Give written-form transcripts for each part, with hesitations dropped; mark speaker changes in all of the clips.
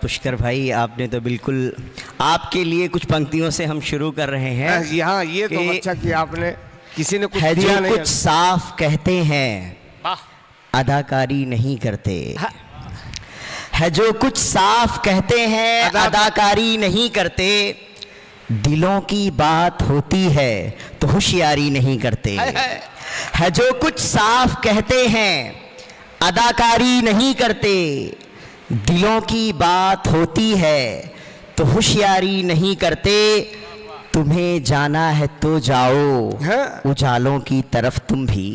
Speaker 1: पुष्कर भाई, आपने तो बिल्कुल, आपके लिए कुछ पंक्तियों से हम शुरू कर रहे हैं।
Speaker 2: जी हाँ, ये तो अच्छा किया आपने, किसी ने कुछ
Speaker 1: है
Speaker 2: दिया
Speaker 1: जो
Speaker 2: नहीं।
Speaker 1: कुछ साफ कहते हैं अदाकारी नहीं करते, है जो कुछ साफ कहते हैं अदाकारी नहीं करते, दिलों की बात होती है तो होशियारी नहीं करते। है जो कुछ साफ कहते हैं अदाकारी नहीं करते, दिलों की बात होती है तो होशियारी नहीं करते। तुम्हें जाना है तो जाओ उजालों की तरफ तुम भी,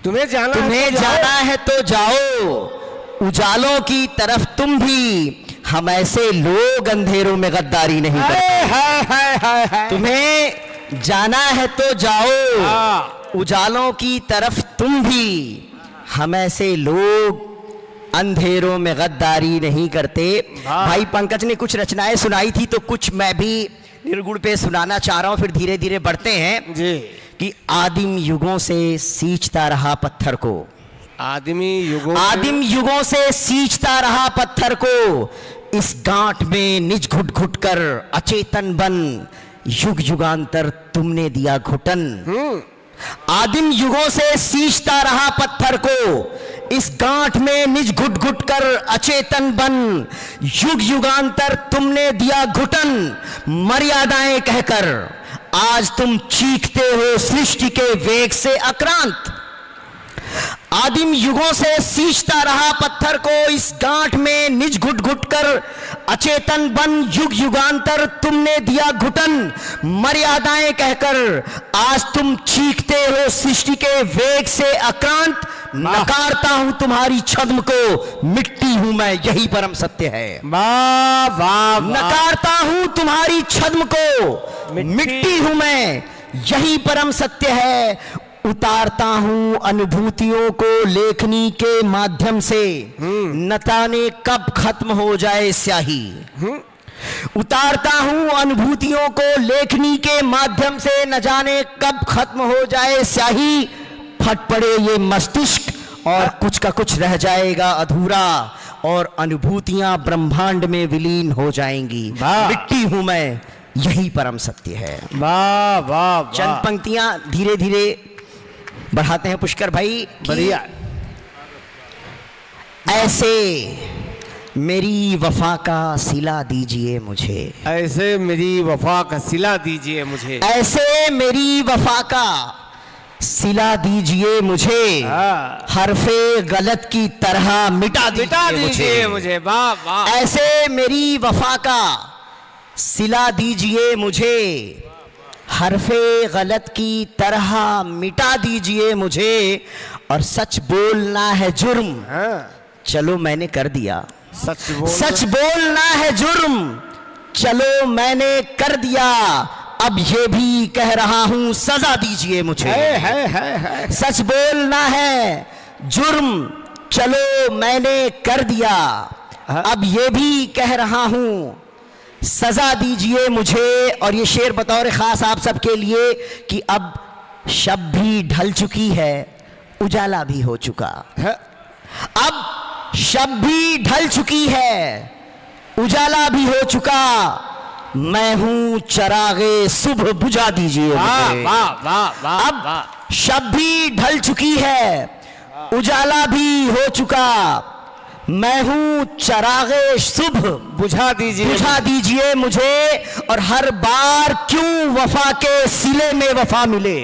Speaker 1: तुम्हें जाना है तो जाओ उजालों की तरफ तुम भी, हम ऐसे लोग अंधेरों में गद्दारी नहीं करते। तुम्हें जाना है तो जाओ उजालों की तरफ तुम भी, हम ऐसे लोग अंधेरों में गद्दारी नहीं करते। भाई पंकज ने कुछ रचनाएं सुनाई थी तो कुछ मैं भी निर्गुण पे सुनाना चाह रहा हूं, फिर धीरे धीरे बढ़ते हैं जी। कि आदिम युगों से सींचता रहा पत्थर को, आदिम युगों से सींचता रहा पत्थर को, इस गांठ में निज घुट घुट कर अचेतन बन, युग युगांतर तुमने दिया घुटन। आदिम युगों से सींचता रहा पत्थर को, इस गांठ में निज घुट घुट कर अचेतन बन, युग युगांतर तुमने दिया घुटन। मर्यादाएं कहकर आज तुम चीखते हो सृष्टि के वेग से अक्रांत। आदिम युगों से सींचता रहा पत्थर को, इस गांठ में निज घुट घुट कर अचेतन बन, युग युगांतर तुमने दिया घुटन। मर्यादाएं कहकर आज तुम चीखते हो सृष्टि के वेग से अक्रांत। नकारता हूं तुम्हारी छद्म को, मिट्टी हूं मैं यही परम सत्य है। नकारता हूं तुम्हारी छद्म को, मिट्टी हूं मैं यही परम सत्य है। उतारता हूं अनुभूतियों को लेखनी के माध्यम से, न जाने कब खत्म हो जाए स्याही। उतारता हूं अनुभूतियों को लेखनी के माध्यम से, न जाने कब खत्म हो जाए स्याही। फट पड़े ये मस्तिष्क और कुछ का कुछ रह जाएगा अधूरा, और अनुभूतियां ब्रह्मांड में विलीन हो जाएंगी। मिट्टी हूं मैं यही परम सत्य है। वाह वाह। चंद पंक्तियां धीरे धीरे बढ़ाते हैं पुष्कर भाई। बढ़िया। ऐसे मेरी वफा का सिला दीजिए मुझे,
Speaker 2: ऐसे मेरी वफा का सिला दीजिए मुझे,
Speaker 1: ऐसे मेरी वफा का सिला दीजिए मुझे, हरफे गलत की तरह मिटा दीजिए मुझे। वाह वाह। ऐसे मेरी वफा का सिला दीजिए मुझे, हरफे गलत की तरह मिटा दीजिए मुझे। और सच बोलना है जुर्म, चलो मैंने कर दिया। सच बोलना है जुर्म, चलो मैंने कर दिया। अब ये भी कह रहा हूं सजा दीजिए मुझे। सच बोलना है जुर्म, चलो मैंने कर दिया। अब ये भी कह रहा हूं सजा दीजिए मुझे। और ये शेर बतौर खास आप सबके लिए कि अब शब भी ढल चुकी है, उजाला भी हो चुका। अब शब भी ढल चुकी है, उजाला भी हो चुका। मैं हूं चरागे सुबह बुझा दीजिए मुझे। अब शब भी ढल चुकी है, उजाला भी हो चुका। मैं हूं चरागे सुबह बुझा दीजिए मुझे। और हर बार क्यों वफा के सिले में वफा मिले,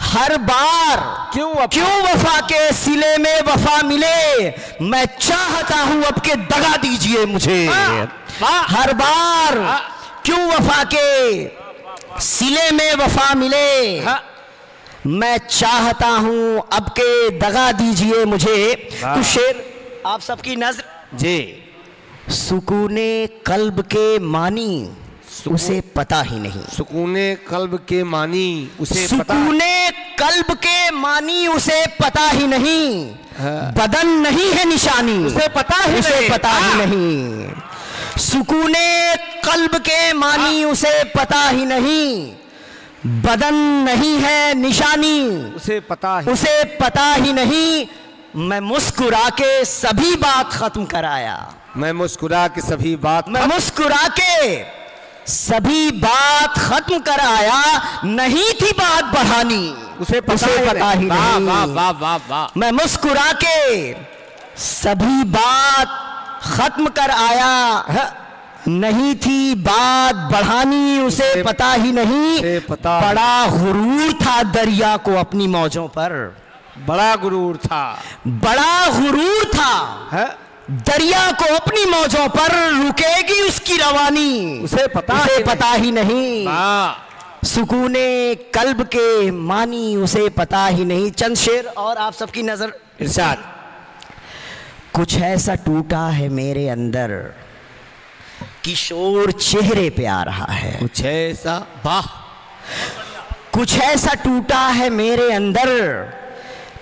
Speaker 1: हर बार क्यों वफा के सिले में वफा मिले, मैं चाहता हूं अब के दगा दीजिए मुझे। हर बार क्यों वफा के सिले में वफा मिले, मैं चाहता हूं अब के दगा दीजिए मुझे। तो शेर आप सबकी नजर जी। सुकूने कल्ब के मानी उसे पता ही नहीं,
Speaker 2: सुकूने कल्ब के मानी उसे
Speaker 1: सुकूने कल्ब के मानी उसे पता ही नहीं। बदन नहीं है निशानी उसे पता ही नहीं। सुकूने कल्ब के मानी उसे पता ही नहीं। बदन नहीं है निशानी उसे पता ही नहीं। मैं मुस्कुरा के सभी बात खत्म कराया,
Speaker 2: मैं मुस्कुरा के सभी बात
Speaker 1: खत्म कर आया, नहीं थी बात बढ़ानी
Speaker 2: उसे पता ही नहीं। वाह वाह वाह वाह।
Speaker 1: मैं मुस्कुरा के सभी बात खत्म कर आया, नहीं थी बात बढ़ानी उसे पता ही नहीं। बड़ा गुरूर था दरिया को अपनी मौजों पर,
Speaker 2: बड़ा गुरूर था
Speaker 1: दरिया को अपनी मौजों पर, रुकेगी उसकी रवानी उसे पता ही नहीं। सुकूने कल्ब के मानी उसे पता ही नहीं। चंद शेर और आप सबकी नजर।
Speaker 2: इरशाद।
Speaker 1: कुछ ऐसा टूटा है मेरे अंदर, किशोर चेहरे पे आ रहा है।
Speaker 2: कुछ ऐसा, वाह।
Speaker 1: कुछ ऐसा टूटा है मेरे अंदर,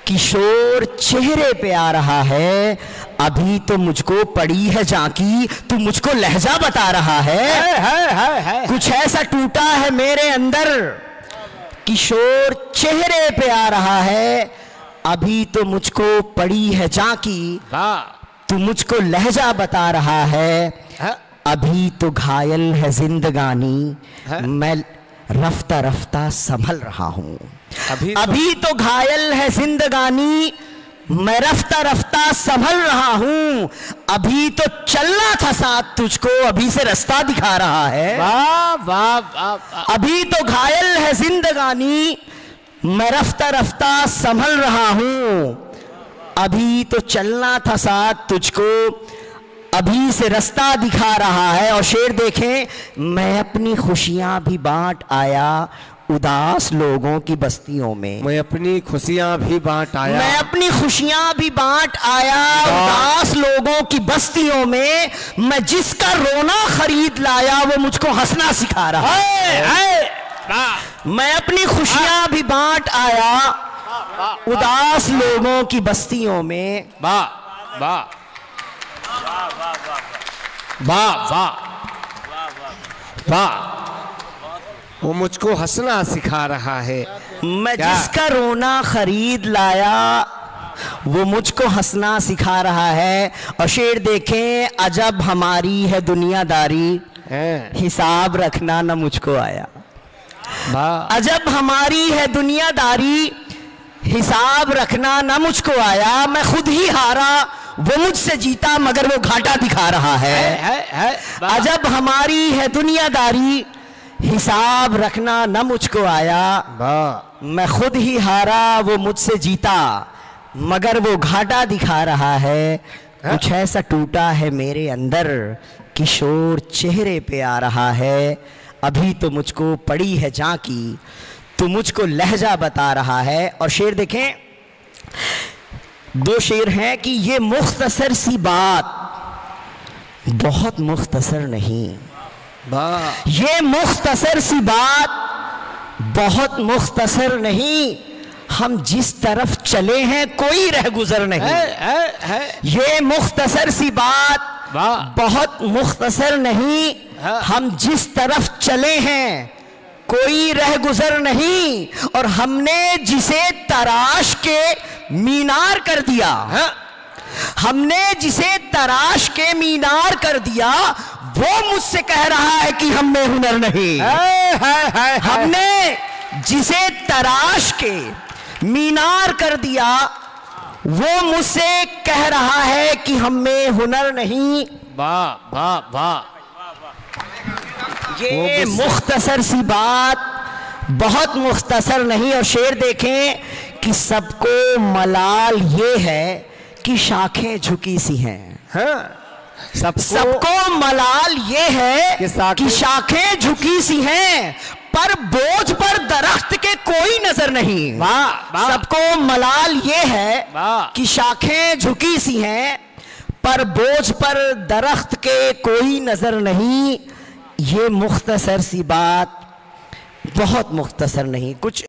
Speaker 1: किशोर चेहरे पे आ रहा है। अभी तो मुझको पड़ी है झांकी, तू मुझको लहजा बता रहा है। कुछ ऐसा टूटा है मेरे अंदर, किशोर चेहरे पे आ रहा है। अभी तो मुझको पड़ी है झांकी, तू मुझको लहजा बता रहा है। अभी तो घायल है जिंदगानी, मैं रफ्ता रफ्ता संभल रहा हूँ। अभी तो घायल है जिंदगानी, मैं रफ्ता रफ्ता संभल रहा हूँ। अभी तो चलना था साथ तुझको, अभी से रास्ता दिखा रहा है।
Speaker 2: वाह वाह वाह।
Speaker 1: अभी तो घायल है जिंदगानी, मैं रफ्ता रफ्ता संभल रहा हूँ। अभी तो चलना था साथ तुझको, अभी से रास्ता दिखा रहा है। और शेर देखें, मैं अपनी खुशियां भी बांट आया उदास लोगों की बस्तियों में।
Speaker 2: मैं अपनी खुशियां भी बांट आया,
Speaker 1: मैं अपनी खुशियां भी बांट आया उदास लोगों की बस्तियों में। मैं जिसका रोना खरीद लाया वो मुझको हंसना सिखा रहा है। मैं अपनी खुशियां भी बांट आया उदास लोगों की बस्तियों में।
Speaker 2: वाह वाह वाह वाह वाह। वो मुझको हंसना सिखा रहा है।
Speaker 1: मैं जिसका रोना खरीद लाया वो मुझको हंसना सिखा रहा है। और शेर देखें, अजब हमारी है दुनियादारी, हिसाब रखना न मुझको आया। अजब हमारी है दुनियादारी, हिसाब रखना न मुझको आया। मैं खुद ही हारा, वो मुझसे जीता, मगर वो घाटा दिखा रहा है। अजब हमारी है दुनियादारी, हिसाब रखना न मुझको आया। मैं खुद ही हारा, वो मुझसे जीता, मगर वो घाटा दिखा रहा है। कुछ ऐसा टूटा है मेरे अंदर, किशोर चेहरे पे आ रहा है। अभी तो मुझको पड़ी है झांकी, तो मुझको लहजा बता रहा है। और शेर देखें, दो शेर हैं कि ये मुख्तसर सी बात बहुत मुख्तसर नहीं, ये मुख्तसर सी बात बहुत मुख्तसर नहीं। हम जिस तरफ चले हैं कोई रह गुजर नहीं। ये मुख्तसर सी बात बहुत मुख्तसर नहीं। हम जिस तरफ चले हैं कोई रह गुजर नहीं। और हमने जिसे तराश के मीनार कर दिया, हमने जिसे तराश के मीनार कर दिया, वो मुझसे कह रहा है कि हम में हुनर नहीं। हमने जिसे तराश के मीनार कर दिया, वो मुझसे कह रहा है कि हम में हुनर नहीं।
Speaker 2: वाह वाह वाह।
Speaker 1: ये मुख्तसर सी बात बहुत मुख्तसर नहीं। और शेर देखें कि सबको मलाल ये है कि शाखें झुकी सी हैं। सबको मलाल ये है कि शाखें झुकी सी हैं, पर बोझ पर दरख्त के कोई नजर नहीं। सबको मलाल ये है कि शाखें झुकी सी हैं, पर बोझ पर दरख्त के कोई नजर नहीं। ये मुख्तसर सी बात बहुत मुख्तसर नहीं। कुछ